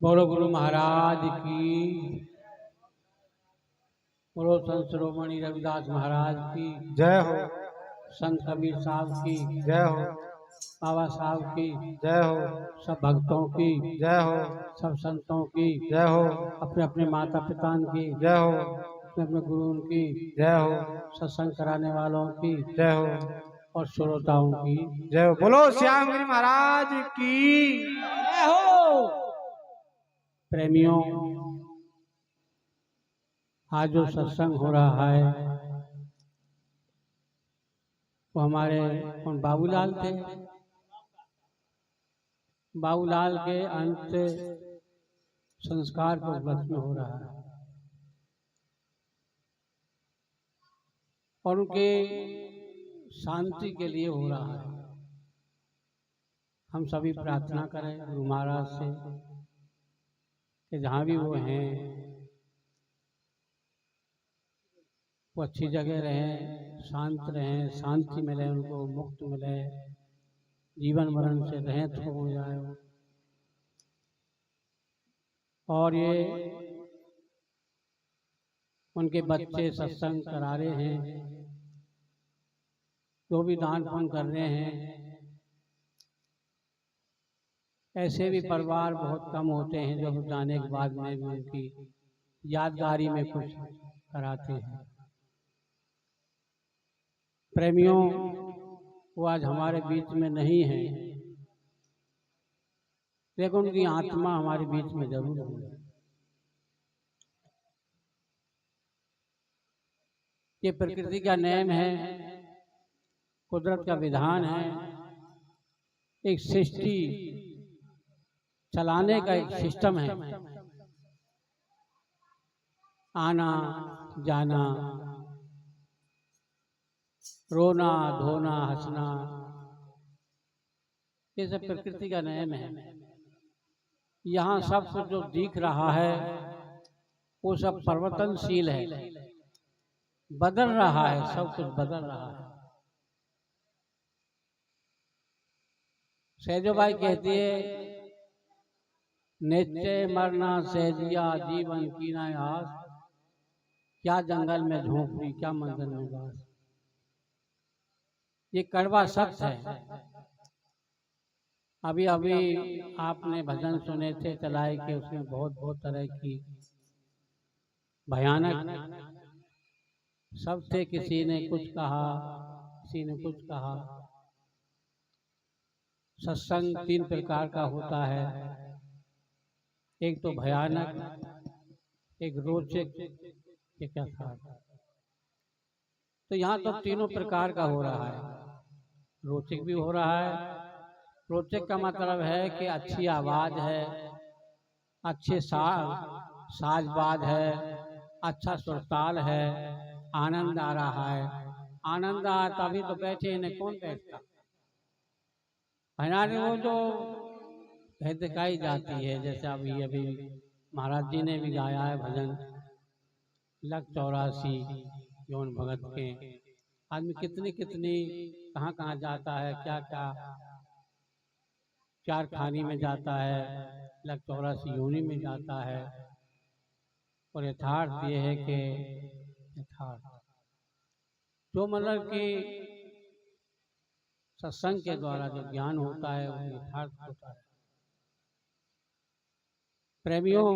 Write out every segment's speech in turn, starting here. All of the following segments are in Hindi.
बोलो गुरु महाराज की। बोलो संत शिरोमणि रविदास महाराज की जय हो। संत कबीर साहब की जय हो। बाबा साहब की जय हो। सब भक्तों की जय हो। सब संतों की जय हो। अपने अपने माता पिता की जय हो। अपने अपने गुरुओं की जय हो। सत्संग कराने वालों की जय हो। और श्रोताओं की जय हो। बोलो श्याम गिरी महाराज की जय हो। प्रेमियों, आज जो सत्संग हो रहा है वो हमारे कौन बाबूलाल थे। बाबूलाल के अंत संस्कार को उपलक्ष्य में हो रहा है और उनके शांति के लिए हो रहा है। हम सभी प्रार्थना करें गुरु महाराज से कि जहाँ भी वो हैं वो अच्छी जगह रहें, शांत रहें, शांति मिले उनको, मुक्त मिले, जीवन मरण से रहित हो जाए। और ये उनके बच्चे सत्संग करा रहे हैं, जो भी दान पुण्य कर रहे हैं। ऐसे भी परिवार बहुत कम होते हैं जो जाने के बाद में भी उनकी यादगारी में कुछ कराते हैं। प्रेमियों, वो आज हमारे बीच में नहीं है, लेकिन उनकी आत्मा हमारे बीच में जरूर है। ये प्रकृति का नियम है, कुदरत का विधान है, एक सृष्टि चलाने का एक सिस्टम है। आना जाना, रोना धोना हंसना, ये सब प्रकृति का नियम है। यहाँ सब कुछ जो दिख रहा है वो सब परिवर्तनशील है, बदल रहा है, सब कुछ बदल रहा है। सहजोबाई कहती है, नित्य मरना सहजिया जीवन की ना आस, क्या जंगल में झोंपड़ी क्या मंदिर में बास। ये कड़वा सत्य है। अभी अभी आपने भजन सुने थे चलाए के, उसमें बहुत बहुत तरह की भयानक सब थे। किसी ने कुछ कहा, किसी ने कुछ कहा। सत्संग तीन प्रकार का होता है, एक तो भयानक, एक रोचक, एक यथार्थ। तो यहाँ तो तीनों प्रकार का हो रहा है। रोचक भी हो रहा है। रोचक का मतलब है कि अच्छी आवाज है, अच्छे साजबाज है, अच्छा सुरताल है, आनंद आ रहा है। आनंद आ तभी तो बैठे, इन्हें कौन बैठता। भयानक वो जो दिखाई जाती है, जैसे अभी अभी महाराज जी ने भी गाया है भजन लग 84 यौन भगत के। आदमी कितनी कितनी कहाँ कहाँ जाता है, क्या क्या चार खानी में जाता है, लग 84 योनि में जाता है। और यथार्थ ये है कि यथार्थ जो मतलब कि सत्संग के द्वारा जो ज्ञान होता है वो यथार्थ होता है। प्रेमियों,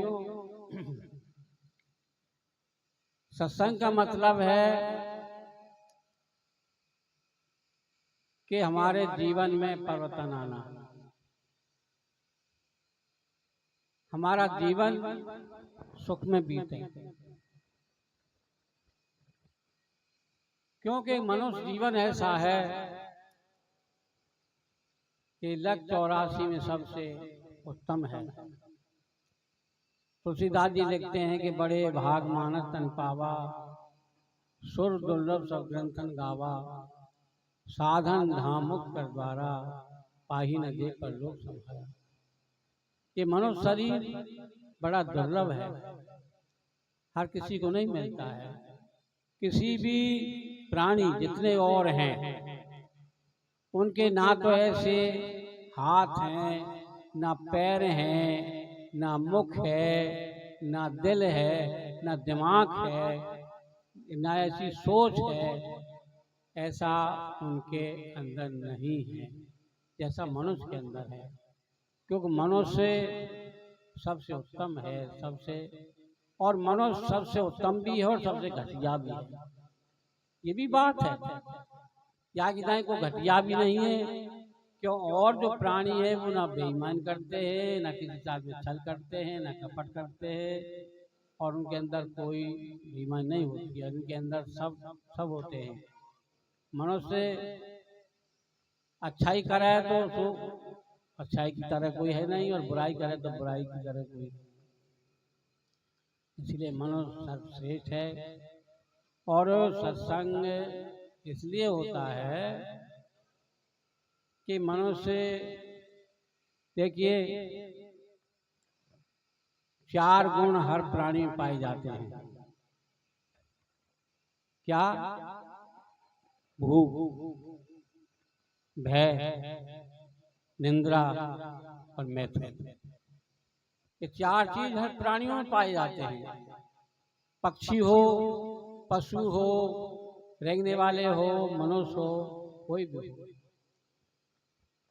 सत्संग का मतलब है कि हमारे जीवन में परिवर्तन आना, हमारा जीवन सुख में बीते। क्योंकि मनुष्य जीवन ऐसा है कि लग 84 में सबसे उत्तम है। तुलसीदास जी लिखते हैं कि बड़े भाग मानस तन पावा, सुर दुर्लभ सब ग्रंथन गावा, साधन धाम मुक्त कर द्वारा, पाही न दे पर लोग संभाला। ये मनुष्य शरीर बड़ा दुर्लभ है, हर किसी को नहीं मिलता है। किसी भी प्राणी जितने और हैं उनके ना तो ऐसे हाथ हैं, ना पैर हैं, ना मुख है, ना दिल है, ना दिमाग है, ना ऐसी सोच है, ऐसा उनके अंदर नहीं है जैसा मनुष्य के अंदर है। क्योंकि मनुष्य सबसे उत्तम है, और मनुष्य सबसे उत्तम भी है और सबसे घटिया भी है। ये भी बात है, या कि को घटिया भी नहीं है। क्यों? और जो प्राणी है वो ना बेईमान करते हैं, ना किसी साथ में छल करते हैं, ना कपट करते हैं, और उनके अंदर कोई बेईमान नहीं होती है। उनके अंदर सब होते हैं। मनुष्य अच्छाई करे तो अच्छाई की तरह कोई है नहीं, और बुराई करे तो बुराई की तरह कोई। इसलिए मनुष्य सर्वश्रेष्ठ है। और सत्संग इसलिए होता है कि मनुष्य, देखिए, 4 गुण हर प्राणी में पाए जाते हैं। क्या? भूख, भय, निंद्रा और मैथुन। ये 4 चीज हर प्राणियों में पाए जाते हैं। पक्षी हो, पशु हो, रेंगने वाले हो, मनुष्य हो, कोई भी हो।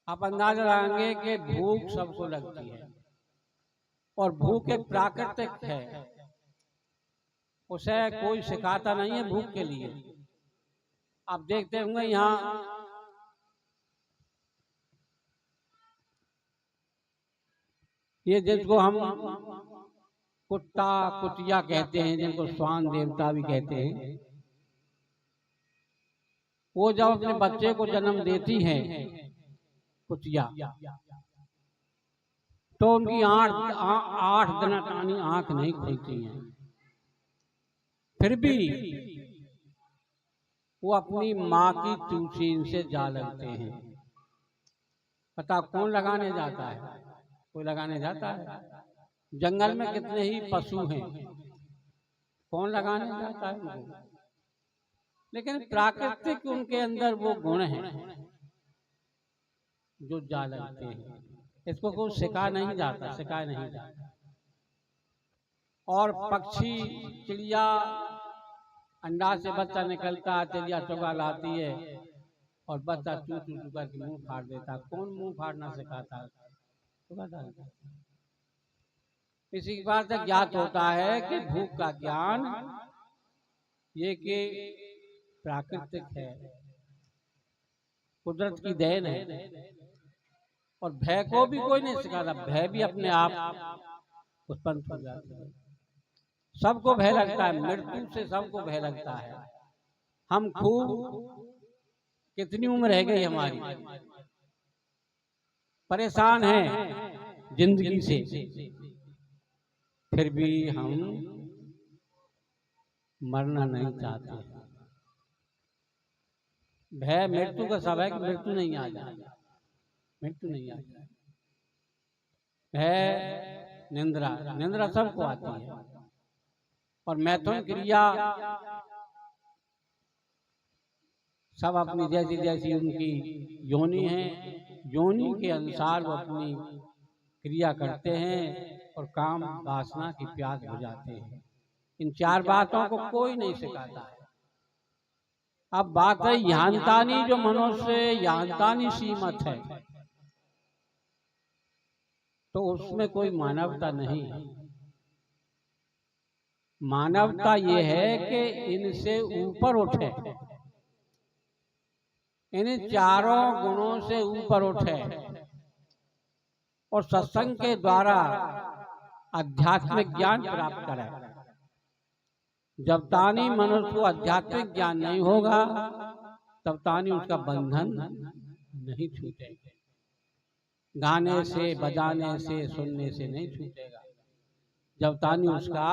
आप अंदाजा लगाएंगे कि भूख सबको लगती है, और भूख एक प्राकृतिक है। उसे कोई सिखाता नहीं है भूख के लिए। आप देखते होंगे यहाँ ये जिसको हम कुत्ता कुतिया कहते हैं, जिनको स्वान देवता भी कहते हैं, वो जब अपने बच्चे को जन्म देती हैं कुतिया, तो उनकी 8 दिन टानी आंख नहीं खुलती है। फिर भी वो अपनी माँ की चूचीन से जा लगते हैं। पता कौन लगाने जाता है? कोई लगाने जाता है? जंगल में कितने ही पशु हैं, कौन लगाने जाता है उनको? लेकिन प्राकृतिक उनके अंदर वो गुण हैं जो जा लगते हैं। इसको कोई सिखा नहीं जाता, सिखाया नहीं जाता। और पक्षी, चिड़िया, अंडा से बच्चा निकलता है, चिड़िया चुगा लाती है और बच्चा चू चू चू करके मुंह फाड़ देता। कौन मुंह फाड़ना सिखाता है? इसी की बात से ज्ञात होता है कि भूख का ज्ञान ये कि प्राकृतिक है, कुदरत की देन है। और भय को भी कोई नहीं सिखाता। भय भी अपने आप उत्पन्न हो जाता है। सबको भय लगता है, मृत्यु से सबको भय लगता है। हम खूब, कितनी उम्र रह गई हमारी, परेशान हैं जिंदगी से, फिर भी हम मरना नहीं चाहते। भय मृत्यु का सब है कि मृत्यु नहीं आ जाए, मृत्यु नहीं आ जाए। भय, निंद्रा, निंद्रा सबको आती है। और मैथुन क्रिया सब अपनी जैसी जैसी उनकी योनि है, योनि के अनुसार वो अपनी क्रिया करते हैं और काम वासना की प्यास बुझाते हैं। इन 4 बातों को कोई नहीं सिखाता है। अब बात है यांतानी, जो मनुष्य यांतानी सीमत है, तो उसमें कोई मानवता नहीं है। मानवता ये है कि इनसे ऊपर उठे, इन 4 गुणों से ऊपर उठे और सत्संग के द्वारा आध्यात्मिक ज्ञान प्राप्त करे। जब तानी मनुष्य को आध्यात्मिक ज्ञान नहीं होगा, तब तानी उसका बंधन नहीं छूटेगा। गाने से, बजाने से, सुनने से नहीं छूटेगा। जब तानी उसका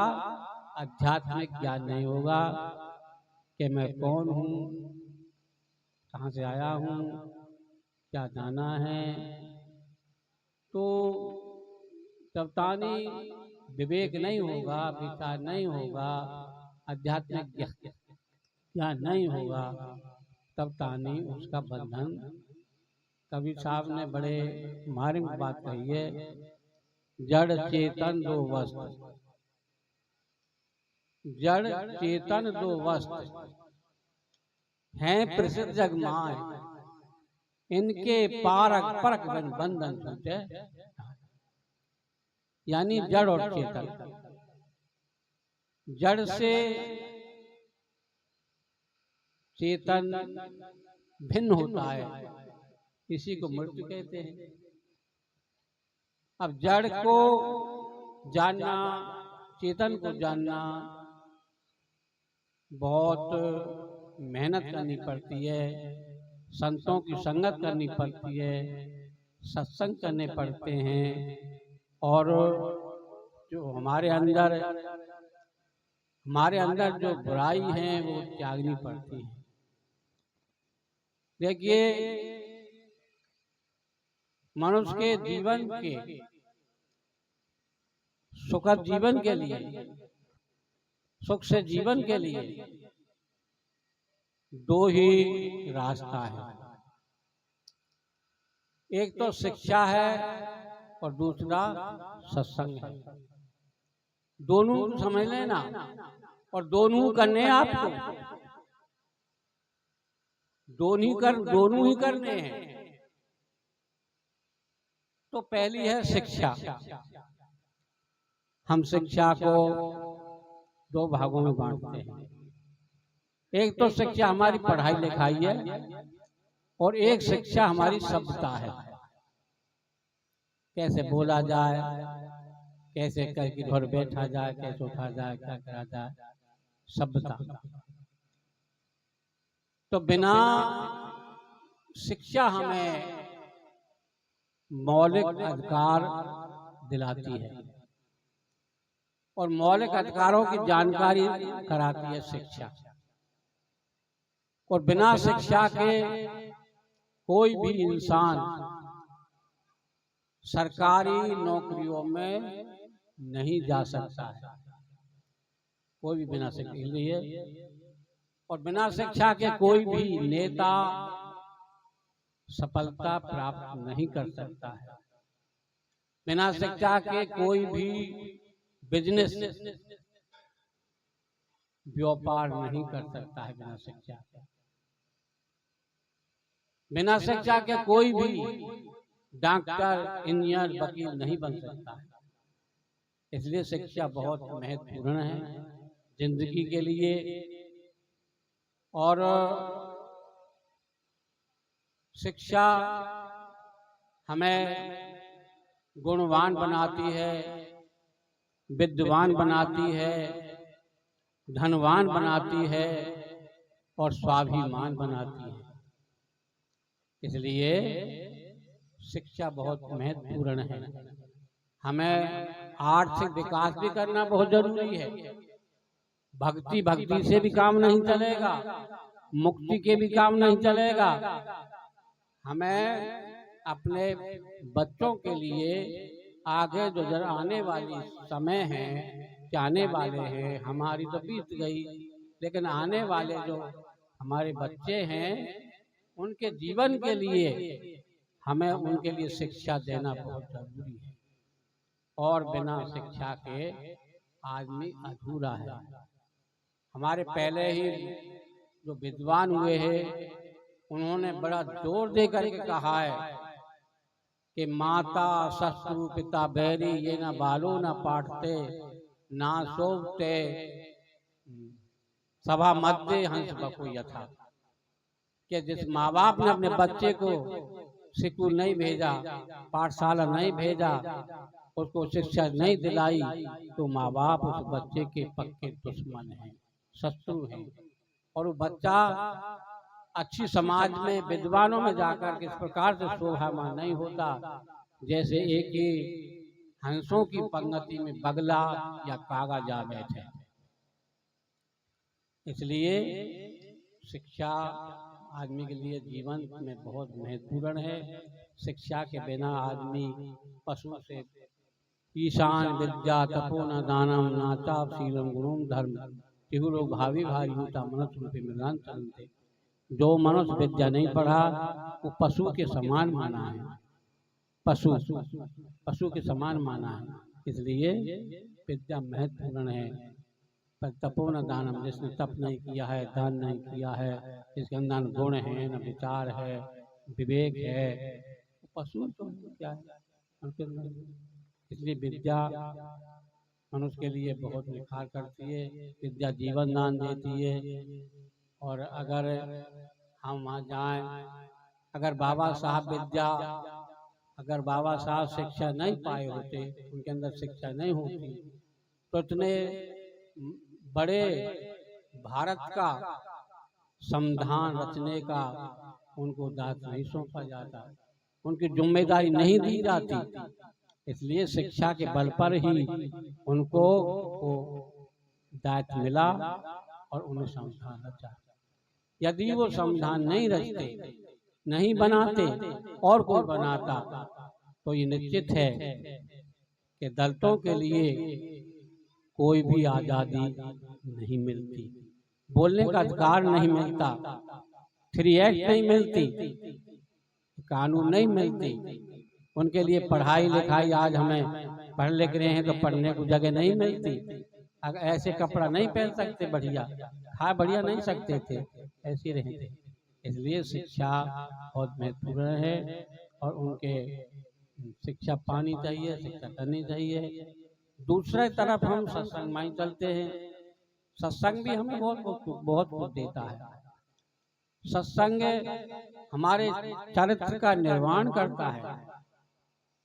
आध्यात्मिक ज्ञान नहीं होगा कि मैं कौन हूँ, कहाँ से आया हूँ, क्या जाना है, तो जब तानी विवेक नहीं होगा, विचार नहीं होगा, आध्यात्मिक ज्ञान नहीं होगा, तब तानी उसका बंधन। कबीर साहब ने बड़े मार्मिक बात कही है जड़ चेतन दो वस्तु, जड़ चेतन दो वस्तु हैं प्रसिद्ध जग माय, इनके पारक परक बंधन छूटे। यानी जड़ और चेतन, जड़ से चेतन भिन्न होता है, इसी को मृत्यु कहते हैं। अब जड़ को जानना, चेतन को जानना बहुत मेहनत करनी पड़ती है, संतों की संगत करनी पड़ती है, सत्संग करने पड़ते हैं, और जो हमारे अंदर जो बुराई है वो त्यागनी पड़ती है। देखिए, मनुष्य के जीवन के सुखद जीवन के लिए, सुख से जीवन के लिए दो ही रास्ता है। एक तो शिक्षा है और दूसरा सत्संग है। दोनों समझ लेना, और दोनों करने आपको, दोनों ही करने हैं। तो पहली है शिक्षा। हम शिक्षा को दो भागों में बांटते हैं। एक तो शिक्षा हमारी पढ़ाई लिखाई है, और एक शिक्षा हमारी सभ्यता है। कैसे बोला जाए, कैसे करके घर बैठा जाए, कैसे उठा जाए, क्या करा जाए, सभ्यता। तो बिना शिक्षा हमें मौलिक अधिकार दिलाती है, और मौलिक अधिकारों की जानकारी कराती है शिक्षा। और बिना शिक्षा के कोई भी इंसान सरकारी नौकरियों में नहीं जा सकता है, कोई भी बिना शिक्षा के लिए। और बिना शिक्षा के कोई भी नेता सफलता प्राप्त नहीं कर सकता है। बिना शिक्षा के कोई भी बिजनेस, व्यापार नहीं कर सकता है। बिना शिक्षा के, बिना शिक्षा के कोई भी डॉक्टर, इंजीनियर, वकील नहीं बन सकता है। इसलिए शिक्षा बहुत महत्वपूर्ण है जिंदगी के लिए। और शिक्षा हमें गुणवान बनाती है, विद्वान बनाती है, धनवान बनाती है, और स्वाभिमान बनाती है। इसलिए शिक्षा बहुत महत्वपूर्ण है। हमें आर्थिक विकास भी करना बहुत जरूरी है। भक्ति से भी काम नहीं चलेगा, मुक्ति के भी काम नहीं चलेगा। हमें अपने बच्चों के लिए आगे जो जरा आने वाली समय है, आने वाले हैं, हमारी तो बीत गई, लेकिन आने वाले जो हमारे बच्चे हैं, उनके जीवन के लिए हमें उनके लिए शिक्षा देना बहुत जरूरी है। और बिना शिक्षा के आदमी अधूरा है। हमारे पहले ही जो विद्वान हुए हैं, उन्होंने बड़ा जोर दे करके कहा है कि माता शत्रु पिता बैरी, ये न बालो न पाठते, ना सोते सभा मध्य हंस बको यथा। कि जिस माँ बाप ने अपने बच्चे को स्कूल नहीं भेजा, पाठशाला नहीं भेजा, उसको शिक्षा नहीं दिलाई, तो माँ बाप उस बच्चे के पक्के दुश्मन हैं, शत्रु हैं। और वो बच्चा अच्छी समाज में, विद्वानों में जाकर किस प्रकार से शोभामान नहीं होता, जैसे एक ही हंसों की पंक्ति में बगला या कागा जा बैठे। इसलिए शिक्षा आदमी के लिए जीवन में बहुत महत्वपूर्ण है। शिक्षा के बिना आदमी पशु से, ईशान विद्या तपो न दानम नाचा शीलम गुणम धर्म तिहु लोग भावी भारी होता मनुष्य रूपी मृगान चलते। जो मनुष्य विद्या नहीं पढ़ा वो पशु के समान माना है। पशु पशु के समान माना है, इसलिए विद्या महत्वपूर्ण है। पर तपो न दानम, जिसने तप नहीं किया है, दान नहीं किया है, जिसके अंदर न गुण है, न विचार है, विवेक है, पशु तो क्या है उनके अंदर। इसलिए विद्या मनुष्य के लिए बहुत निखार करती है, विद्या जीवन दान देती है। और अगर हम वहाँ जाएं, अगर बाबा साहब अगर बाबा साहब शिक्षा नहीं पाए होते, उनके अंदर शिक्षा नहीं होती, तो इतने बड़े भारत का संविधान रचने का उनको दायित्व नहीं सौंपा जाता, उनकी जिम्मेदारी नहीं दी जाती। इसलिए शिक्षा के बल पर ही उनको दायित्व मिला और उन्हें संविधान रचा। यदि वो संविधान नहीं रचते, नहीं बनाते और कोई बनाता, तो ये निश्चित है कि दलितों के लिए कोई भी आज़ादी नहीं मिलती, बोलने का अधिकार नहीं मिलता, 3 एक्ट नहीं मिलती, कानून नहीं मिलती। उनके लिए पढ़ाई लिखाई, आज हमें पढ़ लिख रहे हैं तो पढ़ने को जगह नहीं मिलती। अगर ऐसे कपड़ा नहीं पहन सकते, बढ़िया खा बढ़िया नहीं सकते थे, ऐसे रहते। इसलिए शिक्षा बहुत महत्वपूर्ण है और उनके शिक्षा पानी चाहिए, शिक्षा करनी चाहिए। दूसरे तरफ हम सत्संग में चलते हैं, सत्संग भी हमें बहुत कुछ देता है। सत्संग हमारे चरित्र का निर्माण करता है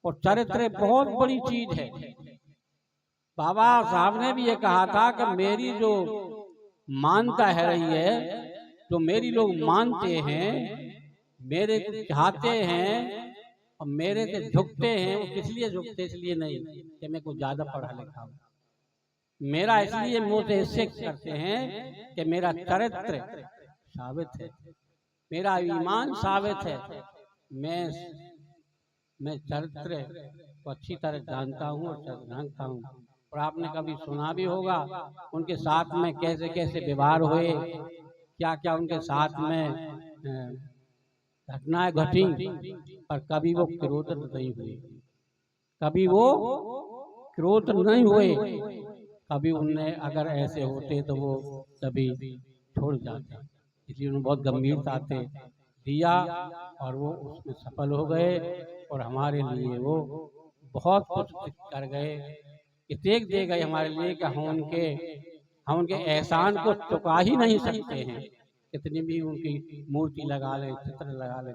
और चरित्र बहुत बड़ी चीज है। बाबा साहब ने भी ये कहा था कि मेरी जो मानता है रही है, जो मेरी लोग मानते हैं, मेरे चाहते हैं और मेरे से झुकते हैं, वो किस लिए झुकते? इसलिए नहीं कि मैं कुछ ज्यादा पढ़ा लिखा हूं, मेरा इसलिए मुझे इससे करते हैं कि मेरा चरित्र साबित है, मेरा ईमान साबित है, मैं चरित्र को अच्छी तरह जानता हूँ और जानता हूँ। और आपने कभी सुना भी होगा उनके साथ में कैसे कैसे व्यवहार हुए, क्या क्या उनके साथ में घटनाएं घटी, पर कभी वो क्रोधित नहीं हुए, कभी वो क्रोध नहीं हुए, कभी उनने अगर ऐसे होते तो वो कभी छोड़ जाते। इसलिए उन्होंने बहुत गंभीरता से दिया और वो उसमें सफल हो गए और हमारे लिए वो बहुत कुछ कर गए, इतेक दे गए हमारे लिए कि हम उनके एहसान को चुका ही नहीं सकते हैं। कितनी भी उनकी मूर्ति लगा ले, चित्र लगा ले,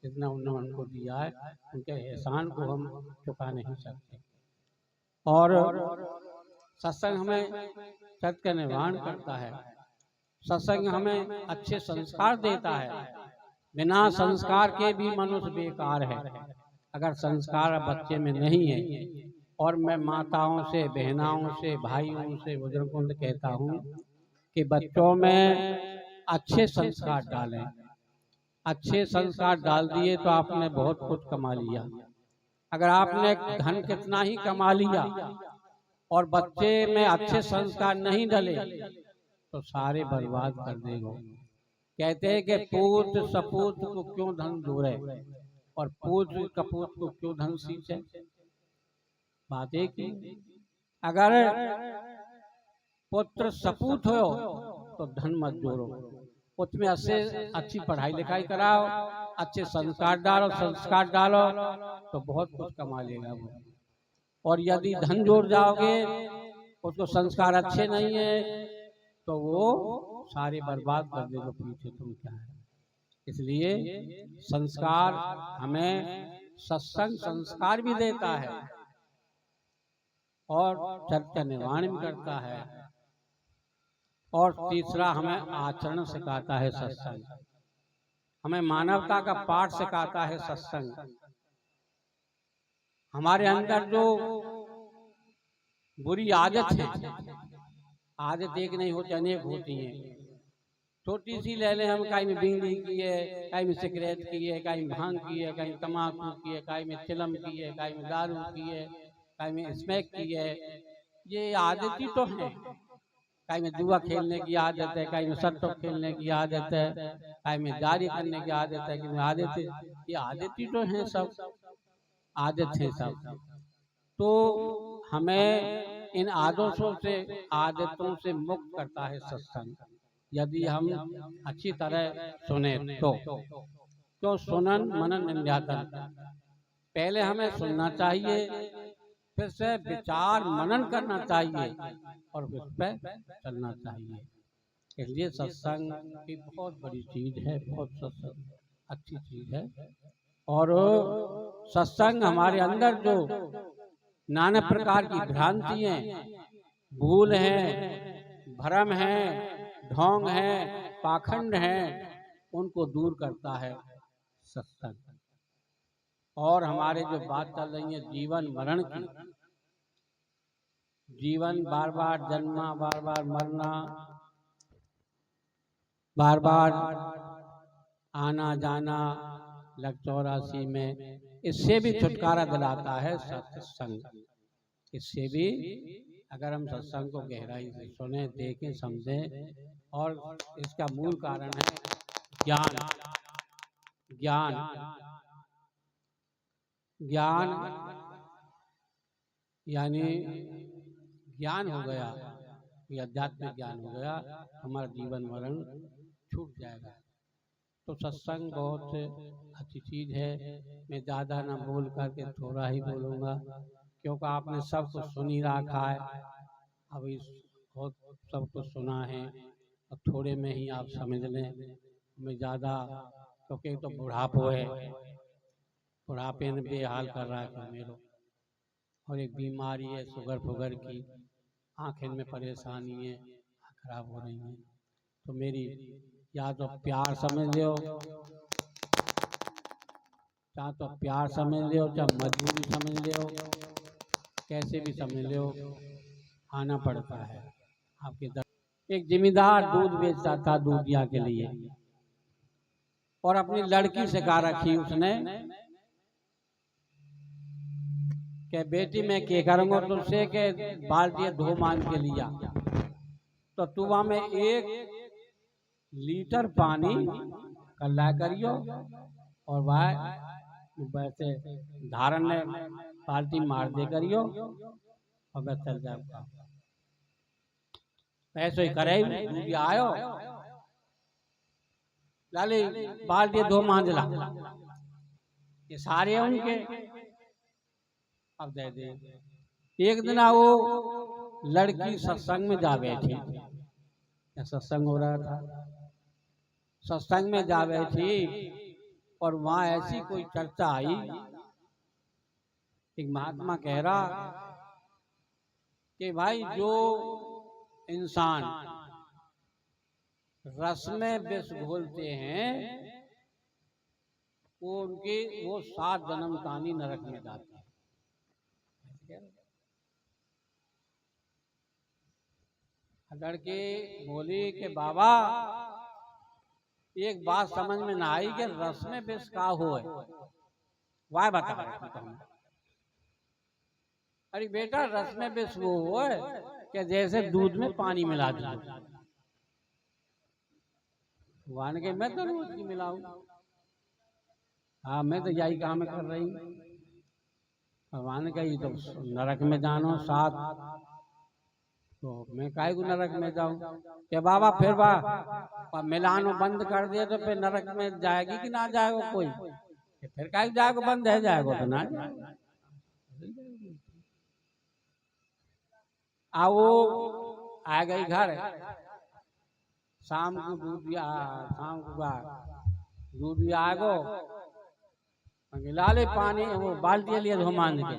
जितना उन्होंने हमको दिया है, उनके एहसान को हम चुका नहीं सकते। और सत्संग हमें सत्य का निर्माण करता है, सत्संग हमें अच्छे संस्कार देता है। बिना संस्कार के भी मनुष्य बेकार है। अगर संस्कार बच्चे में नहीं है, और मैं माताओं से, बहनाओं से, भाइयों से, बुजुर्गों से कहता हूँ कि बच्चों में अच्छे संस्कार डालें। अच्छे संस्कार डाल दिए तो आपने बहुत कुछ कमा लिया। अगर आपने धन कितना ही कमा लिया और बच्चे में अच्छे संस्कार नहीं डले तो सारे बर्बाद कर देगा। कहते हैं कि पूत सपूत को क्यों धन दूरे और पूत कपूत को क्यों धन सींचे। बात एक ही, अगर पुत्र सपूत हो तो धन मत जोड़ो, उसमें अच्छी पढ़ाई लिखाई कराओ, अच्छे संस्कार डालो तो बहुत कुछ कमा लेगा वो। और यदि धन जोड़ जाओगे, उसको संस्कार अच्छे नहीं है तो वो सारे बर्बाद कर देगा, पीछे तुम क्या है। इसलिए संस्कार हमें सत्संग संस्कार भी देता है और चरित्र निर्माण भी करता है। और तीसरा हमें आचरण सिखाता है सत्संग, हमें मानवता का पाठ सिखाता है सत्संग। हमारे अंदर जो बुरी आदत है, आदत एक नहीं होती, अनेक होती हैं। छोटी सी ले लें हम, कहीं में बीड़ी की है, कहीं में सिगरेट की है, कहीं में भांग की है, कहीं तम्बाकू की है, कहीं में चिलम की है, कहीं में दारू की है, कहीं में स्मैक की है। ये आदत ही तो है। कहीं में जुआ खेलने की आदत है, कहीं में सट्टो खेलने की आदत है, कहीं में जारी करने की आदत है, कहीं में आदत है। ये आदत ही तो है सब। आदत है सब। तो हमें इन आदतों से मुक्त करता है सत्संग, यदि हम अच्छी तरह सुने तो सुनन मनन निध्यासन। पहले हमें सुनना चाहिए, फिर से विचार मनन करना चाहिए और उस पर चलना चाहिए। इसलिए सत्संग की बहुत बड़ी चीज है, बहुत सत्संग अच्छी चीज है। और सत्संग हमारे अंदर जो नाना प्रकार की भ्रांतियां, भूल है, भ्रम है, ढोंग है, पाखंड है, उनको दूर करता है सत्संग। और हमारे जो बात चल रही है जीवन मरण की, जीवन बार बार जन्मना, बार बार मरना, बार बार आना जाना लग 84 में, इससे भी छुटकारा दिलाता है सत्संग। इससे भी अगर हम सत्संग को गहराई से सुने, देखें, समझें, और इसका मूल कारण है ज्ञान। ज्ञान ज्ञान यानी ज्ञान हो गया, आध्यात्मिक ज्ञान हो गया, हमारा जीवन मरण छूट जाएगा। तो सत्संग बहुत अच्छी चीज है। मैं ज़्यादा ना बोल करके थोड़ा ही बोलूँगा, क्योंकि आपने सब कुछ सुन ही रखा है। अभी बहुत सब कुछ सुना है, और थोड़े में ही आप समझ लें। मैं ज़्यादा, क्योंकि तो बुढ़ापो है, बुढ़ापे ने बेहाल कर रहा है मेरे, और एक बीमारी है शुगर फुगर की, आँखें में परेशानी है, खराब हो रही है। तो मेरी या तो प्यार समझ लो, चाहे तो प्यार समझ लो, चाहे मजबूरी समझ लो, कैसे भी समझ लो, आना पड़ता है आपके दर। एक जिम्मेदार दूध बेचता था दूधिया के लिए, और अपनी लड़की से कहा रखी उसने कि बेटी मैं क्या करूँगा तुझसे, के बाल्टी धो मान के लिया, तो तू वहां में 1 लीटर पानी कल्ला करियो, और वह वैसे धारण ने बाल्टी मार दे करियो, और बस चल जाऊंगा। ऐसे ही करे, आयो लाली बाल्टी धो मांझला, ये सारे उनके। अब दे दे। एक दिन वो लड़की सत्संग में जा बैठी, सत्संग हो रहा था, सत्संग में जा बैठी, और वहां ऐसी कोई चर्चा आई, एक महात्मा कह रहा कि भाई जो इंसान रस में विष घोलते हैं, वो 7 जन्म तानी नरक में जाते हैं। लड़की बोली कि बाबा एक बात समझ में ना आई कि रस में विष का हो है, वह बता रहे। अरे बेटा रस में विष वो है कि जैसे दूध में पानी मिला दिया। वान के मैं तो रोज की मिलाऊं, हाँ मैं तो यही काम कर रही हूँ। भगवान कही तो नरक में जानो 7, तो मैं काहे को नरक में जाऊं? कि बाबा फिर मिलानो बंद कर दिया तो फिर नरक में जाएगी कि ना जाएगा कोई? फिर काहे जाएगा, बंद है जाएगा तो ना जाएगा। वो आ गई घर, शाम को दूध आ गो, लाले पानी वो बाल्टी लिए धो मान के,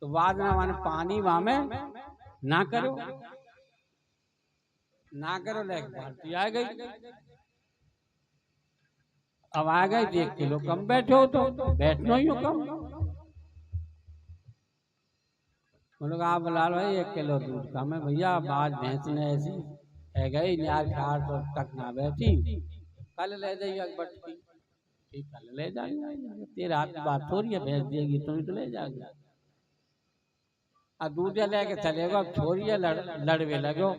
तो बाद में मैंने पानी वहां में ना करो ले बाल्टी आ गई। अब आ गई 1 किलो कम बैठे हो, तो बैठना ही हो कम। बोलो आप लाल भाई 1 किलो दूध कम है भैया, आज भैंस ने ऐसी है गई, 400 तक ना बैठी, कल ले जाइए बटकी। ठीक, कल ले जाएंगे, तेरे हाथ की बात थोड़ी है, भैंस देगी तुम तो ले जाएंगे। अब दूध लेके चलेगा, अब छोड़िए लड़वे लगो।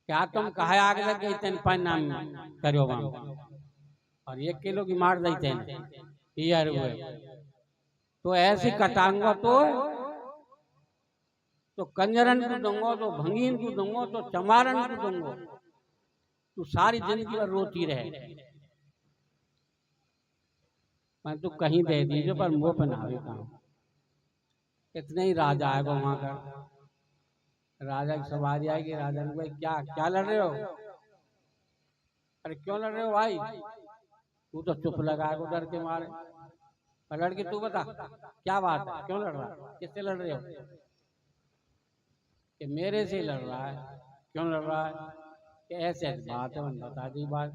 क्या तुम कहा आगे लग गई तेन परिणाम करो वहां, और 1 किलो की मार देते हैं यार हुए तो ऐसी कटांगा तो कंजरन को दूंगो तो भंगीन को दूंगो तो चमारन को दूंगो तू सारी जिंदगी भर रोती रहे। मैं तो कहीं दे दीजिए पर मुंह पे ना आवे काम। इतने ही राजा आएगा वहां का राजा की सवारी आएगी। राजा ने भाई क्या क्या लड़ रहे हो? अरे क्यों लड़ रहे हो भाई? तू तो चुप लगा है डर के मारे। लड़के तू बता क्या बात है, क्यों लड़ रहा है, किससे लड़ रहे हो? कि मेरे से लड़ रहा है। क्यों लड़ रहा है? कि ऐसे बात है। मैंने बता दी बात।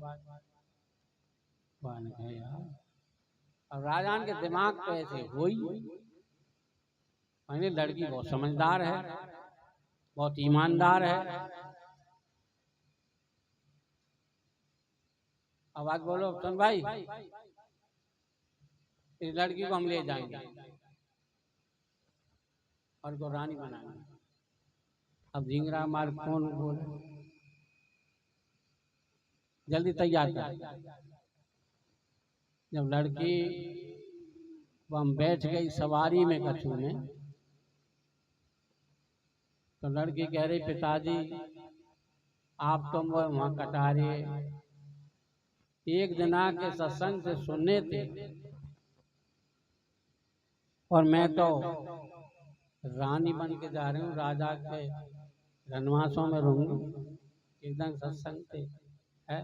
यार अब राजान के दिमाग तो ऐसे हुई। मैंने लड़की बहुत समझदार है, बहुत ईमानदार है। आवाज बोलो सुन भाई, इस लड़की को हम ले जाएंगे और को रानी बनाएंगे। अब झिंगरा मार कौन बोले जल्दी तैयार कर। जब लड़की वह बैठ गई सवारी में कछु में तो लड़की कह रही पिताजी आप तो वहां कटा रहे एक दिना के सत्संग से सुनने थे और मैं तो रानी बन के जा रही हूँ, राजा के रनवासों में रहूंगी। एकदम सत्संग थे है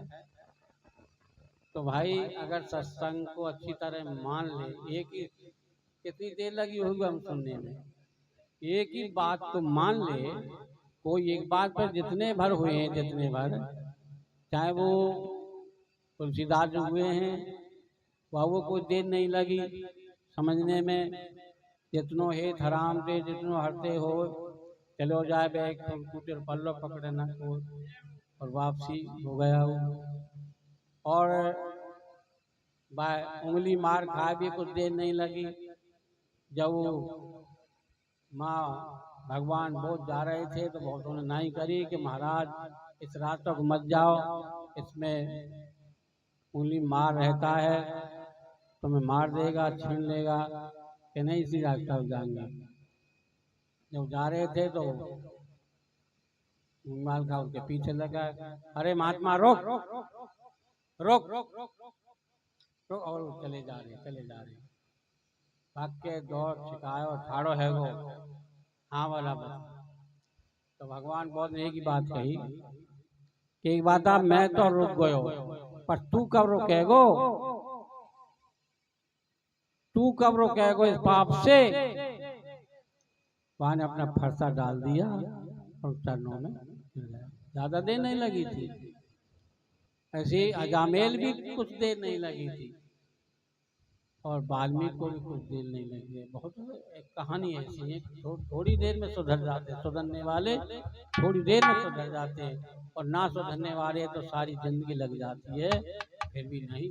तो भाई अगर सत्संग को अच्छी तरह मान ले, एक ही कितनी देर लगी होगी हम सुनने में, एक ही बात को मान ले। कोई एक बात पर जितने भर हुए हैं, जितने भर चाहे वो तुलसीदास जो हुए हैं वह वो कोई देर नहीं लगी समझने में। जितनो हे हराम दे जितनो हरते हो चलो जाए बैग कंप्यूटर पल्लो पकड़े न को और वापसी हो गया वो। और उंगली मार खा भी कुछ देर नहीं लगी। जब वो माँ भगवान बहुत जा रहे थे तो बहुत उन्होंने नहीं करी कि महाराज इस रास्ते को मत जाओ, इसमें उंगली मार रहता है तुम्हें मार देगा छीन लेगा, कि नहीं इसी रास्ता पर जाएंगे। जब जा रहे थे तो माल का उनके पीछे लगा, अरे महात्मा रोक रोक रोक और चले जा रहे भाग के दौड़ छिकायो ठाड़ो है वो हाँ वाला बात। तो भगवान बहुत ने एक ही बात कही कि एक बात आप मैं तो रुक गयो पर तू कब रुकेगो, तू कब रुकेगो इस पाप से। वहां ने अपना फरसा डाल दिया और चरणों में ज्यादा देर नहीं लगी थी। ऐसे अजामेल भी कुछ देर नहीं लगी थी और वाल्मीकि को भी कुछ देर नहीं लगी है। बहुत एक कहानी ऐसी है थोड़ी देर में सुधर जाते, सुधरने वाले थोड़ी देर में सुधर जाते हैं और ना सुधरने वाले तो सारी जिंदगी लग जाती है। फिर भी नहीं